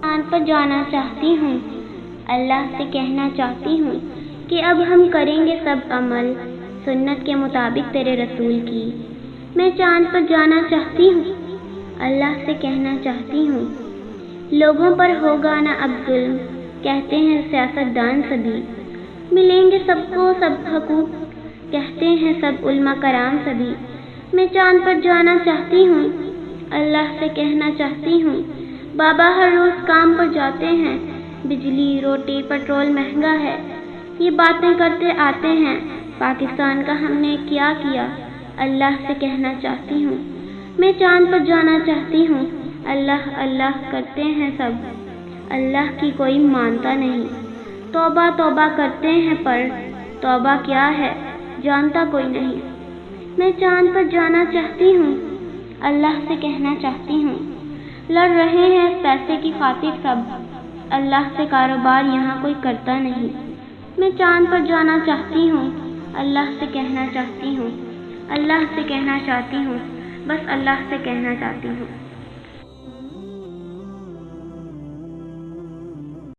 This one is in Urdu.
چاند پر جانا چاہتی ہوں، اللہ سے کہنا چاہتی ہوں کہ اب ہم کریں گے سب عمل سنت کے مطابق تیرے رسول کی۔ میں چاند پر جانا چاہتی ہوں، اللہ سے کہنا چاہتی ہوں لوگوں پر ہوگا نہ اب ظلم، کہتے ہیں سیاست دان سبھی، ملیں گے سب کو سب حقوق، کہتے ہیں سب علماء کرام سبھی۔ میں چاند پر جانا چاہتی ہوں، اللہ سے کہنا چاہتی ہوں بابا ہر روز کام پر جاتے ہیں، بجلی روٹی پٹرول مہنگا ہے، یہ باتیں کرتے آتے ہیں پاکستان کا ہم نے کیا کیا، اللہ سے کہنا چاہتی ہوں میں چاند پر جانا چاہتی ہوں، اللہ اللہ کرتے ہیں سب، اللہ کی کوئی مانتا نہیں، توبہ توبہ کرتے ہیں پر توبہ کیا ہے جانتا کوئی نہیں۔ میں چاند پر جانا چاہتی ہوں، اللہ سے کہنا چاہتی ہوں لڑ رہے ہیں پیسے کی خاطر سب، اللہ سے کاروبار یہاں کوئی کرتا نہیں۔ میں چاند پر جانا چاہتی ہوں، اللہ سے کہنا چاہتی ہوں، اللہ سے کہنا چاہتی ہوں، بس اللہ سے کہنا چاہتی ہوں۔